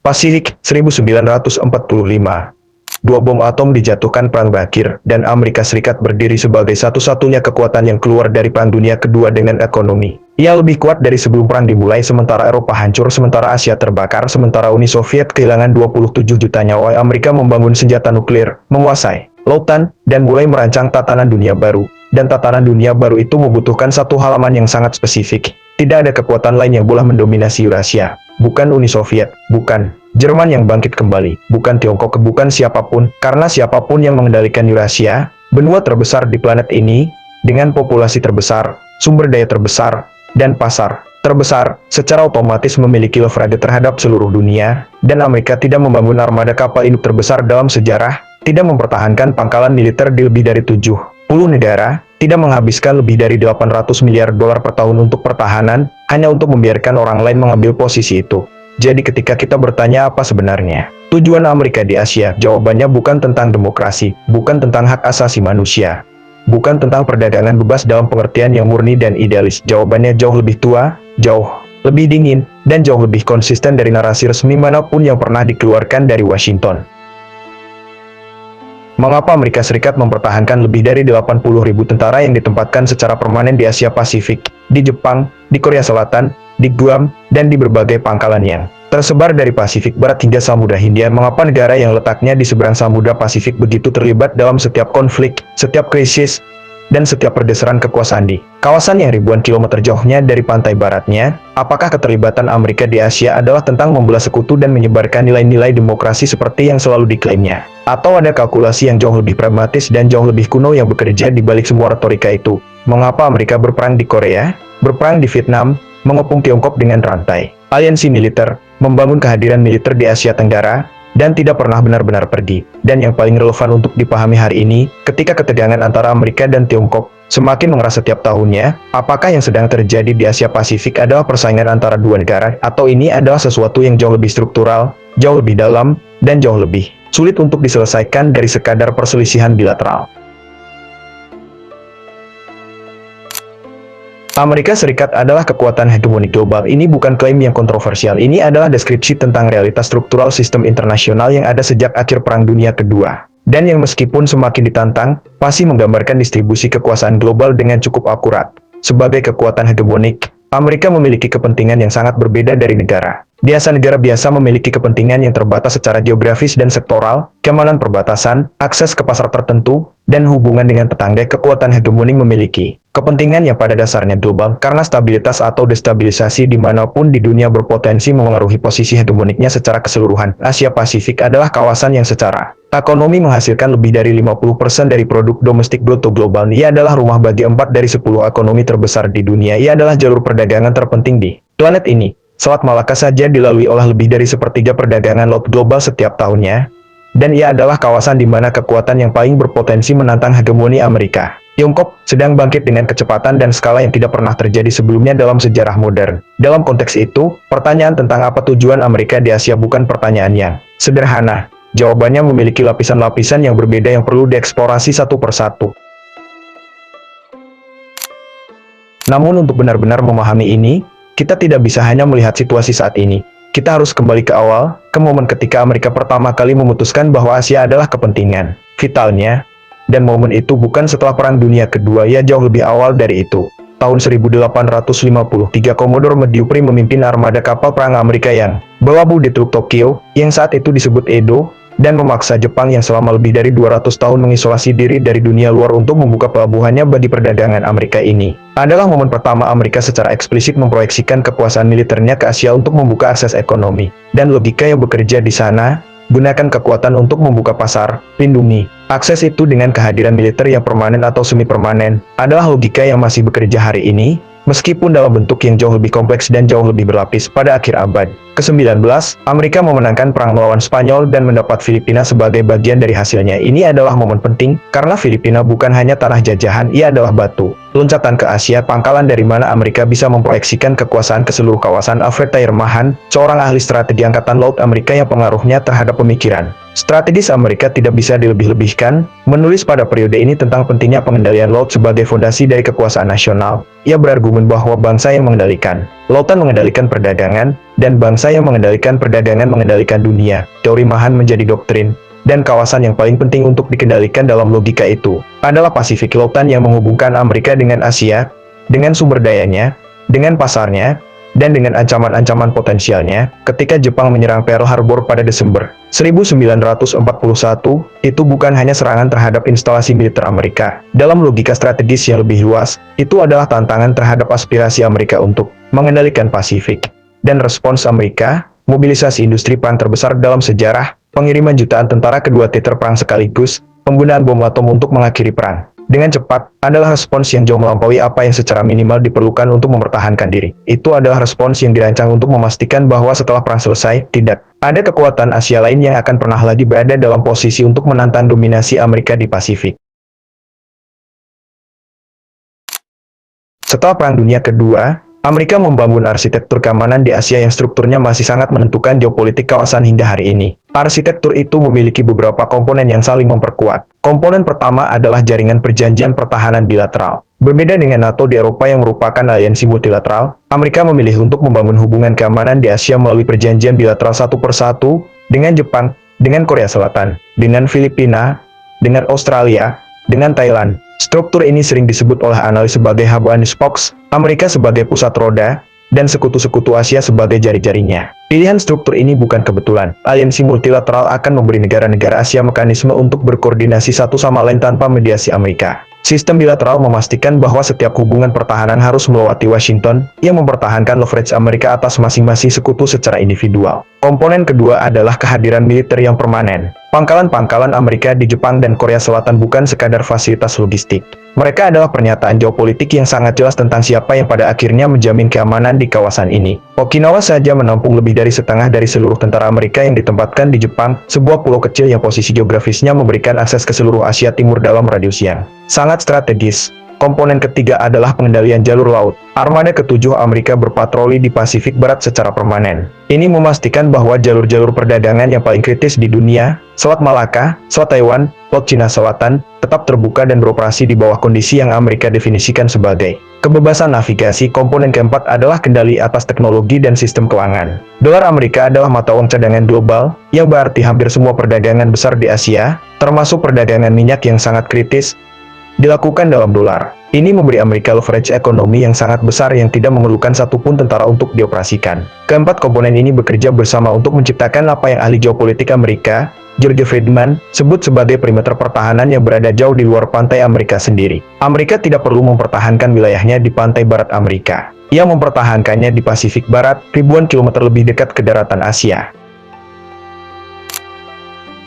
Pasifik 1945. Dua bom atom dijatuhkan Perang berakhir, dan Amerika Serikat berdiri sebagai satu-satunya kekuatan yang keluar dari Perang Dunia Kedua dengan ekonomi ia lebih kuat dari sebelum perang dimulai. Sementara Eropa hancur, sementara Asia terbakar, sementara Uni Soviet kehilangan 27 juta nyawa, Amerika membangun senjata nuklir, menguasai lautan, dan mulai merancang tatanan dunia baru. Dan tatanan dunia baru itu membutuhkan satu halaman yang sangat spesifik. Tidak ada kekuatan lain yang boleh mendominasi Eurasia. Bukan Uni Soviet, bukan Jerman yang bangkit kembali, bukan Tiongkok, bukan siapapun, karena siapapun yang mengendalikan Eurasia, benua terbesar di planet ini, dengan populasi terbesar, sumber daya terbesar, dan pasar terbesar, secara otomatis memiliki leverage terhadap seluruh dunia, dan Amerika tidak membangun armada kapal induk terbesar dalam sejarah, tidak mempertahankan pangkalan militer di lebih dari 70 negara, tidak menghabiskan lebih dari 800 miliar dolar per tahun untuk pertahanan, hanya untuk membiarkan orang lain mengambil posisi itu. Jadi ketika kita bertanya apa sebenarnya tujuan Amerika di Asia, jawabannya bukan tentang demokrasi, bukan tentang hak asasi manusia, bukan tentang perdagangan bebas dalam pengertian yang murni dan idealis. Jawabannya jauh lebih tua, jauh lebih dingin, dan jauh lebih konsisten dari narasi resmi manapun yang pernah dikeluarkan dari Washington. Mengapa Amerika Serikat mempertahankan lebih dari 80.000 tentara yang ditempatkan secara permanen di Asia Pasifik, di Jepang, di Korea Selatan, di Guam, dan di berbagai pangkalan yang tersebar dari Pasifik Barat hingga Samudra Hindia? Mengapa negara yang letaknya di seberang Samudra Pasifik begitu terlibat dalam setiap konflik, setiap krisis, dan setiap pergeseran kekuasaan di kawasan yang ribuan kilometer jauhnya dari pantai baratnya? Apakah keterlibatan Amerika di Asia adalah tentang membelah sekutu dan menyebarkan nilai-nilai demokrasi seperti yang selalu diklaimnya? Atau ada kalkulasi yang jauh lebih pragmatis dan jauh lebih kuno yang bekerja di balik semua retorika itu? Mengapa Amerika berperang di Korea, berperang di Vietnam, mengepung Tiongkok dengan rantai aliansi militer, membangun kehadiran militer di Asia Tenggara, dan tidak pernah benar-benar pergi? Dan yang paling relevan untuk dipahami hari ini, ketika ketegangan antara Amerika dan Tiongkok semakin mengeras setiap tahunnya, apakah yang sedang terjadi di Asia Pasifik adalah persaingan antara dua negara, atau ini adalah sesuatu yang jauh lebih struktural, jauh lebih dalam, dan jauh lebih sulit untuk diselesaikan dari sekadar perselisihan bilateral? Amerika Serikat adalah kekuatan hegemonik global. Ini bukan klaim yang kontroversial. Ini adalah deskripsi tentang realitas struktural sistem internasional yang ada sejak akhir Perang Dunia Kedua. Dan yang meskipun semakin ditantang, pasti menggambarkan distribusi kekuasaan global dengan cukup akurat. Sebagai kekuatan hegemonik, Amerika memiliki kepentingan yang sangat berbeda dari negara biasa. Negara biasa memiliki kepentingan yang terbatas secara geografis dan sektoral, keamanan perbatasan, akses ke pasar tertentu, dan hubungan dengan tetangga. Kekuatan hegemonik memiliki kepentingan yang pada dasarnya global, karena stabilitas atau destabilisasi dimanapun di dunia berpotensi memengaruhi posisi hegemoniknya secara keseluruhan. Asia Pasifik adalah kawasan yang secara ekonomi menghasilkan lebih dari 50% dari produk domestik bruto global. Ia adalah rumah bagi 4 dari 10 ekonomi terbesar di dunia. Ia adalah jalur perdagangan terpenting di planet ini. Selat Malaka saja dilalui oleh lebih dari sepertiga perdagangan laut global setiap tahunnya. Dan ia adalah kawasan di mana kekuatan yang paling berpotensi menantang hegemoni Amerika, Tiongkok, sedang bangkit dengan kecepatan dan skala yang tidak pernah terjadi sebelumnya dalam sejarah modern. Dalam konteks itu, pertanyaan tentang apa tujuan Amerika di Asia bukan pertanyaan yang sederhana. Jawabannya memiliki lapisan-lapisan yang berbeda yang perlu dieksplorasi satu persatu. Namun untuk benar-benar memahami ini, kita tidak bisa hanya melihat situasi saat ini. Kita harus kembali ke awal, ke momen ketika Amerika pertama kali memutuskan bahwa Asia adalah kepentingan vitalnya. Dan momen itu bukan setelah Perang Dunia Kedua, ia jauh lebih awal dari itu. Tahun 1853, Commodore Meucci memimpin armada kapal perang Amerika yang berlabuh di Teluk Tokyo, yang saat itu disebut Edo, dan memaksa Jepang yang selama lebih dari 200 tahun mengisolasi diri dari dunia luar untuk membuka pelabuhannya bagi perdagangan Amerika. Ini adalah momen pertama Amerika secara eksplisit memproyeksikan kekuasaan militernya ke Asia untuk membuka akses ekonomi. Dan logika yang bekerja di sana, gunakan kekuatan untuk membuka pasar, lindungi akses itu dengan kehadiran militer yang permanen atau semi-permanen, adalah logika yang masih bekerja hari ini, meskipun dalam bentuk yang jauh lebih kompleks dan jauh lebih berlapis. Pada akhir abad ke-19, Amerika memenangkan perang melawan Spanyol dan mendapat Filipina sebagai bagian dari hasilnya. Ini adalah momen penting, karena Filipina bukan hanya tanah jajahan, ia adalah batu Loncatan ke Asia, pangkalan dari mana Amerika bisa memproyeksikan kekuasaan ke seluruh kawasan. Alfred Teiermahan, seorang ahli strategi Angkatan Laut Amerika yang pengaruhnya terhadap pemikiran strategis Amerika tidak bisa dilebih-lebihkan, menulis pada periode ini tentang pentingnya pengendalian laut sebagai fondasi dari kekuasaan nasional. Ia berargumen bahwa bangsa yang mengendalikan lautan mengendalikan perdagangan, dan bangsa yang mengendalikan perdagangan mengendalikan dunia. Teori Mahan menjadi doktrin, dan kawasan yang paling penting untuk dikendalikan dalam logika itu adalah Pasifik, lautan yang menghubungkan Amerika dengan Asia, dengan sumber dayanya, dengan pasarnya, dan dengan ancaman-ancaman potensialnya. Ketika Jepang menyerang Pearl Harbor pada Desember 1941, itu bukan hanya serangan terhadap instalasi militer Amerika. Dalam logika strategis yang lebih luas, itu adalah tantangan terhadap aspirasi Amerika untuk mengendalikan Pasifik. Dan respons Amerika, mobilisasi industri perang terbesar dalam sejarah, pengiriman jutaan tentara kedua teater perang sekaligus, penggunaan bom atom untuk mengakhiri perang dengan cepat, adalah respons yang jauh melampaui apa yang secara minimal diperlukan untuk mempertahankan diri. Itu adalah respons yang dirancang untuk memastikan bahwa setelah perang selesai, tidak ada kekuatan Asia lain yang akan pernah lagi berada dalam posisi untuk menantang dominasi Amerika di Pasifik. Setelah Perang Dunia Kedua, Amerika membangun arsitektur keamanan di Asia yang strukturnya masih sangat menentukan geopolitik kawasan hingga hari ini. Arsitektur itu memiliki beberapa komponen yang saling memperkuat. Komponen pertama adalah jaringan perjanjian pertahanan bilateral. Berbeda dengan NATO di Eropa yang merupakan aliansi multilateral, Amerika memilih untuk membangun hubungan keamanan di Asia melalui perjanjian bilateral satu persatu dengan Jepang, dengan Korea Selatan, dengan Filipina, dengan Australia, dengan Thailand. Struktur ini sering disebut oleh analis sebagai hub and spokes, Amerika sebagai pusat roda, dan sekutu-sekutu Asia sebagai jari-jarinya. Pilihan struktur ini bukan kebetulan. Aliansi multilateral akan memberi negara-negara Asia mekanisme untuk berkoordinasi satu sama lain tanpa mediasi Amerika. Sistem bilateral memastikan bahwa setiap hubungan pertahanan harus melewati Washington, yang mempertahankan leverage Amerika atas masing-masing sekutu secara individual. Komponen kedua adalah kehadiran militer yang permanen. Pangkalan-pangkalan Amerika di Jepang dan Korea Selatan bukan sekadar fasilitas logistik. Mereka adalah pernyataan geopolitik yang sangat jelas tentang siapa yang pada akhirnya menjamin keamanan di kawasan ini. Okinawa saja menampung lebih dari setengah dari seluruh tentara Amerika yang ditempatkan di Jepang, sebuah pulau kecil yang posisi geografisnya memberikan akses ke seluruh Asia Timur dalam radius yang sangat strategis. Komponen ketiga adalah pengendalian jalur laut. Armada ke-7 Amerika berpatroli di Pasifik Barat secara permanen. Ini memastikan bahwa jalur-jalur perdagangan yang paling kritis di dunia, Selat Malaka, Selat Taiwan, Laut Cina Selatan, tetap terbuka dan beroperasi di bawah kondisi yang Amerika definisikan sebagai kebebasan navigasi. Komponen keempat adalah kendali atas teknologi dan sistem keuangan. Dolar Amerika adalah mata uang cadangan global, yang berarti hampir semua perdagangan besar di Asia, termasuk perdagangan minyak yang sangat kritis, dilakukan dalam dolar. Ini memberi Amerika leverage ekonomi yang sangat besar yang tidak memerlukan satupun tentara untuk dioperasikan. Keempat komponen ini bekerja bersama untuk menciptakan apa yang ahli geopolitik Amerika, George Friedman, sebut sebagai perimeter pertahanan yang berada jauh di luar pantai Amerika sendiri. Amerika tidak perlu mempertahankan wilayahnya di pantai barat Amerika. Ia mempertahankannya di Pasifik Barat, ribuan kilometer lebih dekat ke daratan Asia.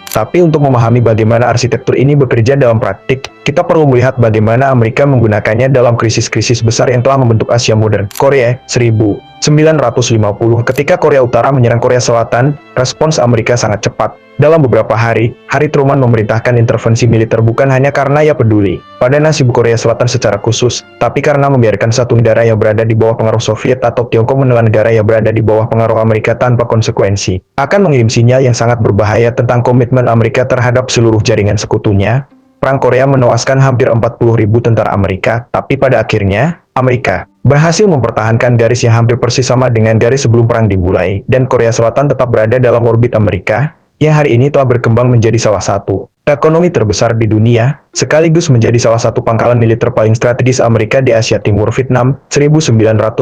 Tapi untuk memahami bagaimana arsitektur ini bekerja dalam praktik, kita perlu melihat bagaimana Amerika menggunakannya dalam krisis-krisis besar yang telah membentuk Asia modern. Korea, 1950. Ketika Korea Utara menyerang Korea Selatan, respons Amerika sangat cepat. Dalam beberapa hari, Truman memerintahkan intervensi militer bukan hanya karena ia peduli pada nasib Korea Selatan secara khusus, tapi karena membiarkan satu negara yang berada di bawah pengaruh Soviet atau Tiongkok menelan negara yang berada di bawah pengaruh Amerika tanpa konsekuensi, akan mengirim sinyal yang sangat berbahaya tentang komitmen Amerika terhadap seluruh jaringan sekutunya. Perang Korea menewaskan hampir 40.000 tentara Amerika, tapi pada akhirnya, Amerika berhasil mempertahankan garis yang hampir persis sama dengan garis sebelum perang dimulai, dan Korea Selatan tetap berada dalam orbit Amerika, yang hari ini telah berkembang menjadi salah satu ekonomi terbesar di dunia, sekaligus menjadi salah satu pangkalan militer paling strategis Amerika di Asia Timur. Vietnam, 1965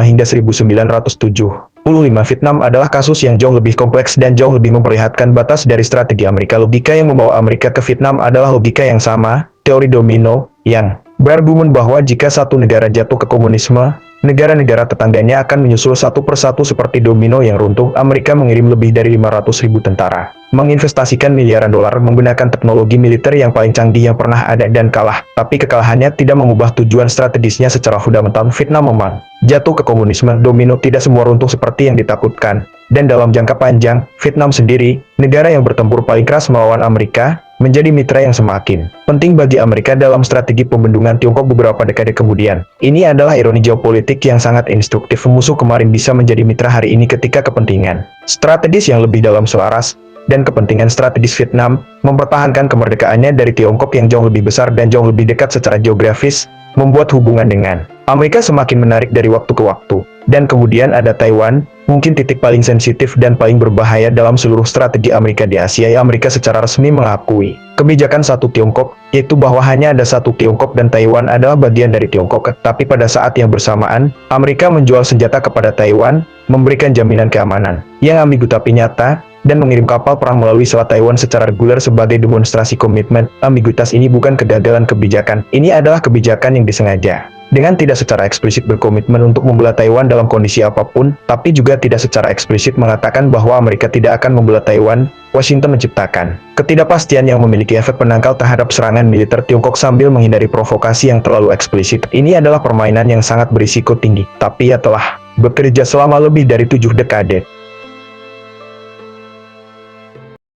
hingga 1975. Vietnam adalah kasus yang jauh lebih kompleks dan jauh lebih memperlihatkan batas dari strategi Amerika. Logika yang membawa Amerika ke Vietnam adalah logika yang sama, teori domino, yang berargumen bahwa jika satu negara jatuh ke komunisme, negara-negara tetangganya akan menyusul satu persatu seperti domino yang runtuh. Amerika mengirim lebih dari 500.000 tentara, menginvestasikan miliaran dolar menggunakan teknologi militer yang paling canggih yang pernah ada dan kalah. Tapi kekalahannya tidak mengubah tujuan strategisnya secara fundamental. Vietnam memang jatuh ke komunisme. Domino tidak semua runtuh seperti yang ditakutkan. Dan dalam jangka panjang, Vietnam sendiri, negara yang bertempur paling keras melawan Amerika, menjadi mitra yang semakin penting bagi Amerika dalam strategi pembendungan Tiongkok beberapa dekade kemudian. Ini adalah ironi geopolitik yang sangat instruktif. Musuh kemarin bisa menjadi mitra hari ini ketika kepentingan strategis yang lebih dalam selaras dan kepentingan strategis Vietnam mempertahankan kemerdekaannya dari Tiongkok yang jauh lebih besar dan jauh lebih dekat secara geografis, membuat hubungan dengan Amerika semakin menarik dari waktu ke waktu. Dan kemudian ada Taiwan, mungkin titik paling sensitif dan paling berbahaya dalam seluruh strategi Amerika di Asia. Amerika secara resmi mengakui kebijakan satu Tiongkok, yaitu bahwa hanya ada satu Tiongkok dan Taiwan adalah bagian dari Tiongkok. Tapi pada saat yang bersamaan, Amerika menjual senjata kepada Taiwan, memberikan jaminan keamanan yang ambigu tapi nyata, dan mengirim kapal perang melalui Selat Taiwan secara reguler sebagai demonstrasi komitmen. Ambiguitas ini bukan kegagalan kebijakan, ini adalah kebijakan yang disengaja. Dengan tidak secara eksplisit berkomitmen untuk membelah Taiwan dalam kondisi apapun, tapi juga tidak secara eksplisit mengatakan bahwa Amerika tidak akan membelah Taiwan, Washington menciptakan ketidakpastian yang memiliki efek penangkal terhadap serangan militer Tiongkok sambil menghindari provokasi yang terlalu eksplisit. Ini adalah permainan yang sangat berisiko tinggi, tapi ia telah bekerja selama lebih dari 7 dekade.